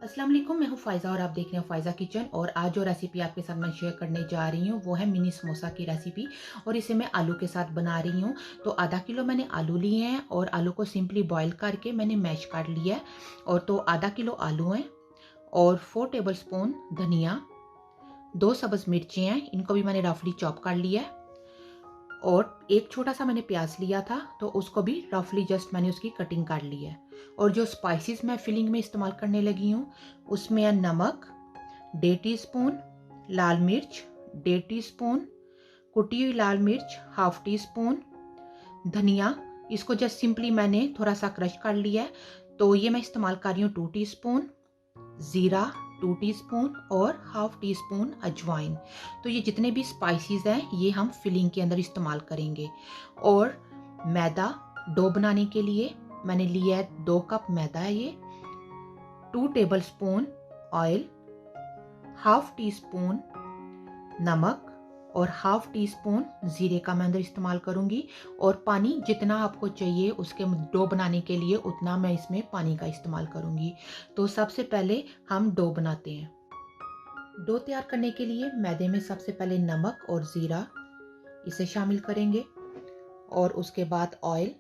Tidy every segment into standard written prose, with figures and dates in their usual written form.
अस्सलाम वालेकुम, मैं हूँ फ़ायज़ा और आप देख रहे हैं फ़ायज़ा किचन। और आज जो रेसिपी आपके साथ मैं शेयर करने जा रही हूँ वो है मिनी समोसा की रेसिपी। और इसे मैं आलू के साथ बना रही हूँ। तो आधा किलो मैंने आलू लिए हैं और आलू को सिंपली बॉईल करके मैंने मैश कर लिया है। और तो आधा किलो आलू हैं और 4 टेबल स्पून धनिया, 2 सब्ज़ मिर्ची हैं, इनको भी मैंने रफली चॉप कर लिया है। और एक छोटा सा मैंने प्याज लिया था तो उसको भी रफली जस्ट मैंने उसकी कटिंग कर ली है। और जो स्पाइसेस मैं फिलिंग में इस्तेमाल करने लगी हूँ उसमें है नमक 1.5 टीस्पून, लाल मिर्च 1.5 टीस्पून, कुटी हुई लाल मिर्च 1/2 टीस्पून, धनिया इसको जस्ट सिंपली मैंने थोड़ा सा क्रश कर लिया है। तो ये मैं इस्तेमाल कर रही हूँ 2 टीस्पून, ज़ीरा 2 टीस्पून और 1/2 टीस्पून अजवाइन। तो ये जितने भी स्पाइसेस हैं ये हम फिलिंग के अंदर इस्तेमाल करेंगे। और मैदा डो बनाने के लिए मैंने लिया है 2 कप मैदा है ये, 2 टेबल स्पून ऑयल, 1/2 टीस्पून नमक और 1/2 टीस्पून ज़ीरे का मैं अंदर इस्तेमाल करूंगी। और पानी जितना आपको चाहिए उसके डो बनाने के लिए उतना मैं इसमें पानी का इस्तेमाल करूंगी। तो सबसे पहले हम डो बनाते हैं। डो तैयार करने के लिए मैदे में सबसे पहले नमक और ज़ीरा इसे शामिल करेंगे। और उसके बाद ऑयल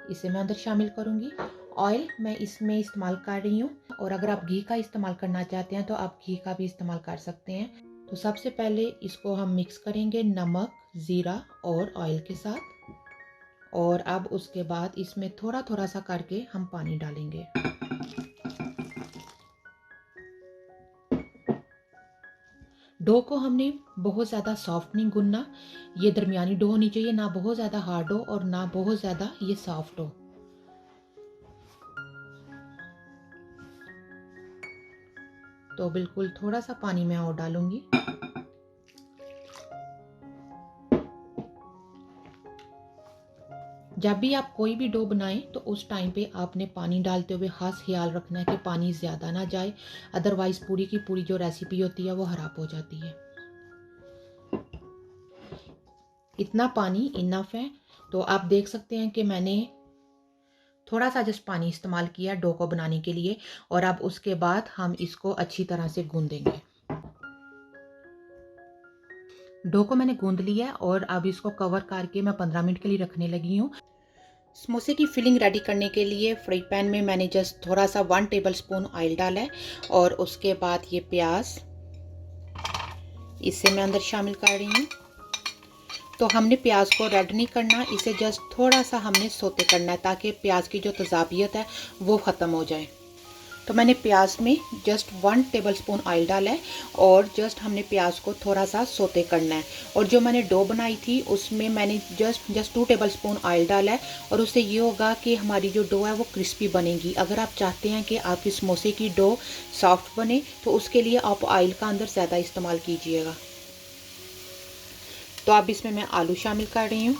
इसे मैं अंदर शामिल करूंगी। ऑयल मैं इसमें इस्तेमाल कर रही हूँ और अगर आप घी का इस्तेमाल करना चाहते हैं तो आप घी का भी इस्तेमाल कर सकते हैं। तो सबसे पहले इसको हम मिक्स करेंगे नमक, ज़ीरा और ऑयल के साथ। और अब उसके बाद इसमें थोड़ा थोड़ा सा करके हम पानी डालेंगे। डो को हमने बहुत ज़्यादा सॉफ्ट नहीं गूंदना, ये दरमियानी डो होनी चाहिए, ना बहुत ज़्यादा हार्ड हो और ना बहुत ज़्यादा ये सॉफ्ट हो। तो बिल्कुल थोड़ा सा पानी मैं और डालूंगी। जब भी आप कोई भी डो बनाएं तो उस टाइम पे आपने पानी डालते हुए खास ख्याल रखना है कि पानी ज़्यादा ना जाए, अदरवाइज पूरी की पूरी जो रेसिपी होती है वो खराब हो जाती है। इतना पानी इनफ है। तो आप देख सकते हैं कि मैंने थोड़ा सा जस्ट पानी इस्तेमाल किया डो को बनाने के लिए। और अब उसके बाद हम इसको अच्छी तरह से गूंदेंगे। डो को मैंने गूंद लिया और अब इसको कवर करके मैं 15 मिनट के लिए रखने लगी हूँ। समोसे की फिलिंग रेडी करने के लिए फ्राई पैन में मैंने जस्ट थोड़ा सा 1 टेबल स्पून ऑयल डाला है। और उसके बाद ये प्याज इसे मैं अंदर शामिल कर रही हूँ। तो हमने प्याज को रेड नहीं करना, इसे जस्ट थोड़ा सा हमने सोते करना है ताकि प्याज की जो तजाबियत है वो ख़त्म हो जाए। तो मैंने प्याज में जस्ट 1 टेबल स्पून ऑयल डाला है और जस्ट हमने प्याज को थोड़ा सा सोते करना है। और जो मैंने डो बनाई थी उसमें मैंने जस्ट 2 टेबल स्पून ऑयल डाला है। और उससे ये होगा कि हमारी जो डो है वो क्रिस्पी बनेगी। अगर आप चाहते हैं कि आपकी समोसे की डो सॉफ्ट बने तो उसके लिए आप ऑयल का अंदर ज़्यादा इस्तेमाल कीजिएगा। तो अब इसमें मैं आलू शामिल कर रही हूँ।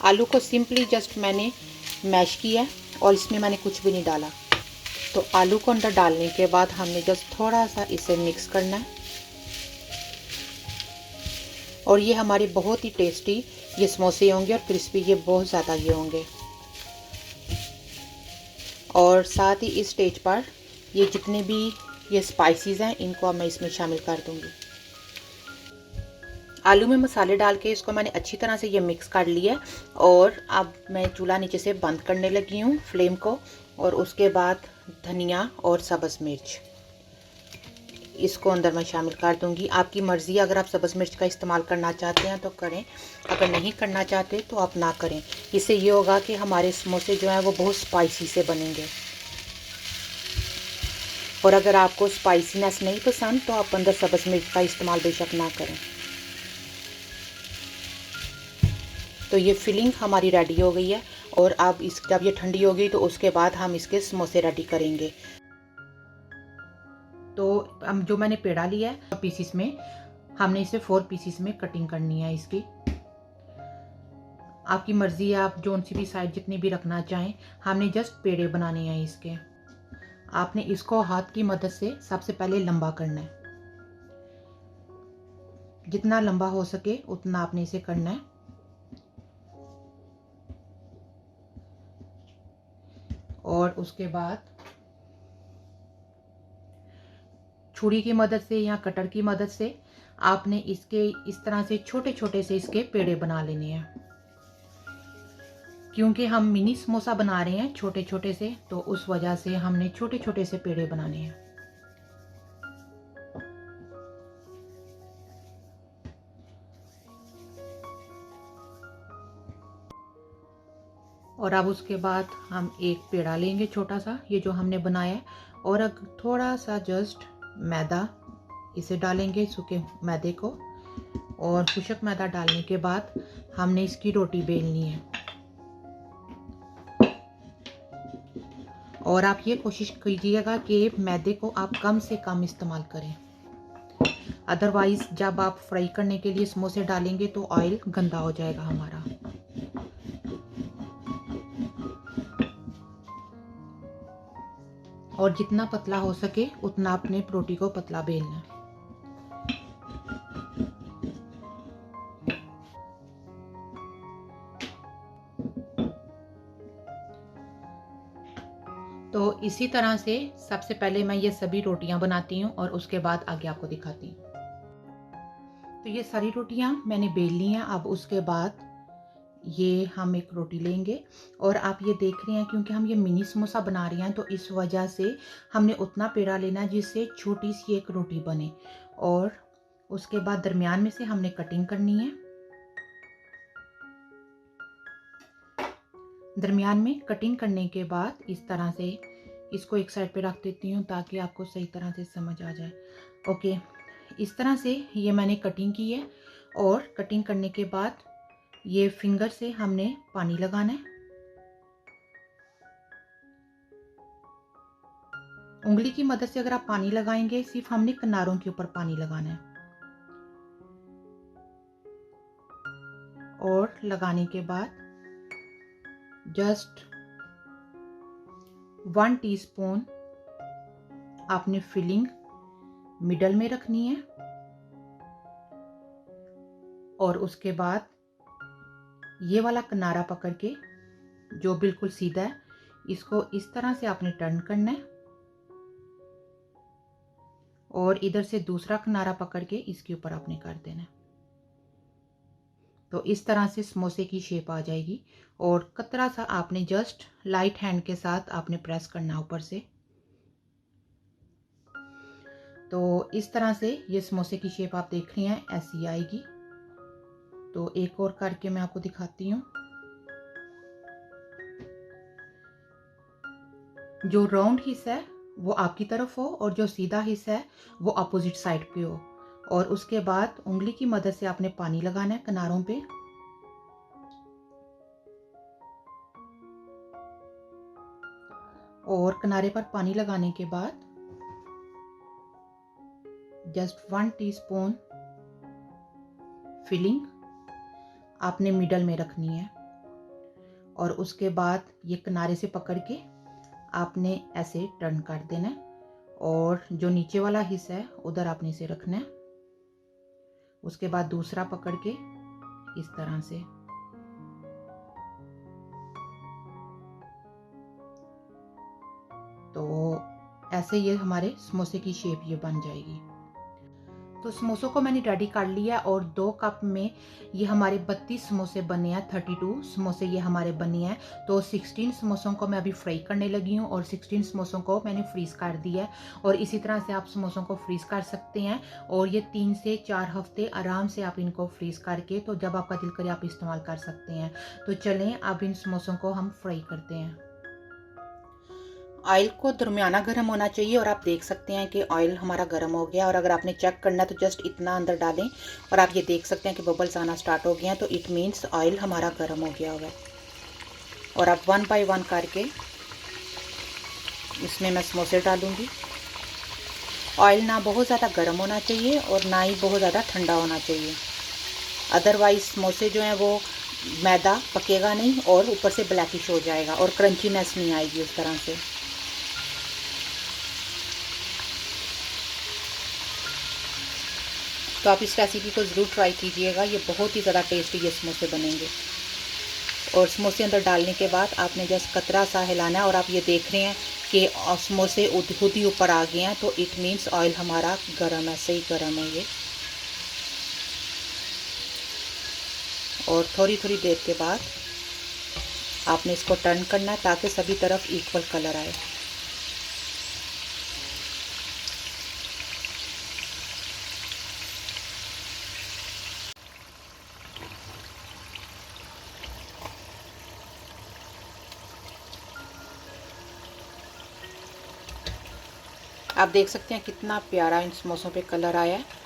आलू को सिंपली जस्ट मैंने मैश किया और इसमें मैंने कुछ भी नहीं डाला। तो आलू को अंदर डालने के बाद हमने जस्ट थोड़ा सा इसे मिक्स करना है। और ये हमारे बहुत ही टेस्टी ये समोसे होंगे और क्रिस्पी ये बहुत ज़्यादा ये होंगे। और साथ ही इस स्टेज पर ये जितने भी ये स्पाइसेस हैं इनको अब मैं इसमें शामिल कर दूंगी। आलू में मसाले डाल के इसको मैंने अच्छी तरह से ये मिक्स कर लिया। और अब मैं चूल्हा नीचे से बंद करने लगी हूँ फ्लेम को। और उसके बाद धनिया और सब्ज़ मिर्च इसको अंदर मैं शामिल कर दूंगी। आपकी मर्ज़ी, अगर आप सब्ज़ मिर्च का इस्तेमाल करना चाहते हैं तो करें, अगर नहीं करना चाहते तो आप ना करें। इससे ये होगा कि हमारे समोसे जो हैं वो बहुत स्पाइसी से बनेंगे। और अगर आपको स्पाइसीनेस नहीं पसंद तो आप अंदर सब्ज़ मिर्च का इस्तेमाल बेशक ना करें। तो ये फिलिंग हमारी रेडी हो गई है। और अब जब ये ठंडी होगी तो उसके बाद हम इसके समोसे रेडी करेंगे। तो हम जो मैंने पेड़ा लिया है पीसीस में, हमने इसे 4 पीसीस में कटिंग करनी है इसकी। आपकी मर्जी है, आप जो सी भी साइड जितनी भी रखना चाहें। हमने जस्ट पेड़े बनाने हैं इसके। आपने इसको हाथ की मदद से सबसे पहले लंबा करना है। जितना लंबा हो सके उतना आपने इसे करना है। और उसके बाद छुरी की मदद से या कटर की मदद से आपने इसके इस तरह से छोटे छोटे से इसके पेड़े बना लेने हैं। क्योंकि हम मिनी समोसा बना रहे हैं छोटे छोटे से, तो उस वजह से हमने छोटे छोटे से पेड़े बनाने हैं। और अब उसके बाद हम एक पेड़ा लेंगे छोटा सा, ये जो हमने बनाया है, और अब थोड़ा सा जस्ट मैदा इसे डालेंगे, सूखे मैदे को। और खुशक मैदा डालने के बाद हमने इसकी रोटी बेलनी है। और आप ये कोशिश कीजिएगा कि मैदे को आप कम से कम इस्तेमाल करें, अदरवाइज जब आप फ्राई करने के लिए समोसे डालेंगे तो ऑयल गंदा हो जाएगा हमारा। और जितना पतला हो सके उतना अपने रोटी को पतला बेलना है। तो इसी तरह से सबसे पहले मैं ये सभी रोटियां बनाती हूँ और उसके बाद आगे आपको दिखाती हूँ। तो ये सारी रोटियां मैंने बेल ली हैं। अब उसके बाद ये हम एक रोटी लेंगे, और आप ये देख रहे हैं क्योंकि हम ये मिनी समोसा बना रहे हैं तो इस वजह से हमने उतना पेड़ा लेना है जिससे छोटी सी एक रोटी बने। और उसके बाद दरमियान में से हमने कटिंग करनी है। दरमियान में कटिंग करने के बाद इस तरह से इसको एक साइड पे रख देती हूँ ताकि आपको सही तरह से समझ आ जाए। ओके, इस तरह से ये मैंने कटिंग की है। और कटिंग करने के बाद ये फिंगर से हमने पानी लगाना है। उंगली की मदद से अगर आप पानी लगाएंगे, सिर्फ हमने किनारों के ऊपर पानी लगाना है। और लगाने के बाद जस्ट 1 टीस्पून आपने फिलिंग मिडल में रखनी है। और उसके बाद ये वाला किनारा पकड़ के जो बिल्कुल सीधा है, इसको इस तरह से आपने टर्न करना है। और इधर से दूसरा किनारा पकड़ के इसके ऊपर आपने कर देना है। तो इस तरह से समोसे की शेप आ जाएगी। और कतरा सा आपने जस्ट लाइट हैंड के साथ आपने प्रेस करना ऊपर से। तो इस तरह से ये समोसे की शेप आप देख रही हैं, ऐसी आएगी। तो एक और करके मैं आपको दिखाती हूँ। जो राउंड हिस्सा है वो आपकी तरफ हो और जो सीधा हिस्सा है वो अपोजिट साइड पे हो। और उसके बाद उंगली की मदद से आपने पानी लगाना है किनारों पे। और किनारे पर पानी लगाने के बाद जस्ट 1 टीस्पून फिलिंग आपने मिडल में रखनी है। और उसके बाद ये किनारे से पकड़ के आपने ऐसे टर्न कर देना है। और जो नीचे वाला हिस्सा है उधर आपने इसे रखना है। उसके बाद दूसरा पकड़ के इस तरह से। तो ऐसे ये हमारे समोसे की शेप ये बन जाएगी। तो समोसों को मैंने रेडी कर लिया और 2 कप में ये हमारे 32 समोसे बने हैं। 32 समोसे ये हमारे बने हैं। तो 16 समोसों को मैं अभी फ्राई करने लगी हूँ और 16 समोसों को मैंने फ्रीज़ कर दिया है। और इसी तरह से आप समोसों को फ्रीज़ कर सकते हैं। और ये 3 से 4 हफ्ते आराम से आप इनको फ्रीज़ करके, तो जब आपका दिल करे आप इस्तेमाल कर सकते हैं। तो चलें अब इन समोसों को हम फ्राई करते हैं। ऑयल को दरमियाना गर्म होना चाहिए और आप देख सकते हैं कि ऑयल हमारा गर्म हो गया। और अगर आपने चेक करना है तो जस्ट इतना अंदर डालें और आप ये देख सकते हैं कि बबल्स आना स्टार्ट हो गए हैं। तो इट मीन्स ऑयल हमारा गर्म हो गया होगा। और अब 1 बाय 1 करके इसमें मैं समोसे डालूँगी। ऑयल ना बहुत ज़्यादा गर्म होना चाहिए और ना ही बहुत ज़्यादा ठंडा होना चाहिए, अदरवाइज समोसे जो हैं वो मैदा पकेगा नहीं और ऊपर से ब्लैकिश हो जाएगा और क्रंचीनेस नहीं आएगी उस तरह से। तो आप इस रेसिपी को ज़रूर ट्राई कीजिएगा, ये बहुत ही ज़्यादा टेस्टी ये समोसे बनेंगे। और समोसे अंदर डालने के बाद आपने जस्ट कतरा सा हिलाना है और आप ये देख रहे हैं कि समोसे खुद ही ऊपर आ गए हैं, तो इट मीन्स ऑयल हमारा गर्म है, सही गर्म है ये। और थोड़ी थोड़ी देर के बाद आपने इसको टर्न करना है ताकि सभी तरफ इक्वल कलर आए। आप देख सकते हैं कितना प्यारा इन समोसों पे कलर आया है।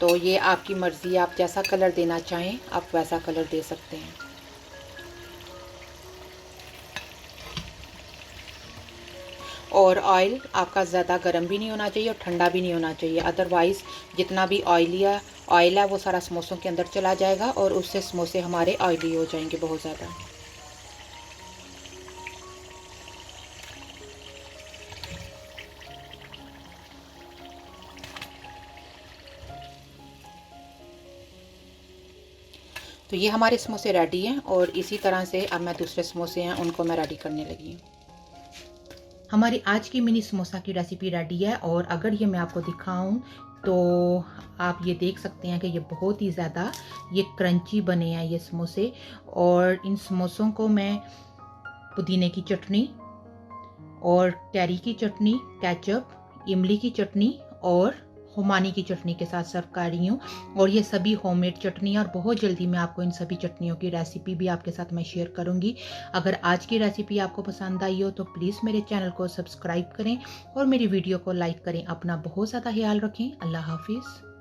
तो ये आपकी मर्ज़ी, आप जैसा कलर देना चाहें आप वैसा कलर दे सकते हैं। और ऑयल आपका ज़्यादा गर्म भी नहीं होना चाहिए और ठंडा भी नहीं होना चाहिए, अदरवाइज़ जितना भी ऑयल है वो सारा समोसों के अंदर चला जाएगा और उससे समोसे हमारे ऑयली हो जाएंगे बहुत ज़्यादा। तो ये हमारे समोसे रेडी हैं और इसी तरह से अब मैं दूसरे समोसे हैं उनको मैं रेडी करने लगी हूँ। हमारी आज की मिनी समोसा की रेसिपी रेडी है और अगर ये मैं आपको दिखाऊं तो आप ये देख सकते हैं कि ये बहुत ही ज़्यादा ये क्रंची बने हैं ये समोसे। और इन समोसों को मैं पुदीने की चटनी और कैरी की चटनी, केचप, इमली की चटनी और खुमानी की चटनी के साथ सर्व कर रही हूँ। और ये सभी होममेड चटनी और बहुत जल्दी मैं आपको इन सभी चटनियों की रेसिपी भी आपके साथ मैं शेयर करूँगी। अगर आज की रेसिपी आपको पसंद आई हो तो प्लीज़ मेरे चैनल को सब्सक्राइब करें और मेरी वीडियो को लाइक करें। अपना बहुत ज़्यादा ख्याल रखें। अल्लाह हाफिज़।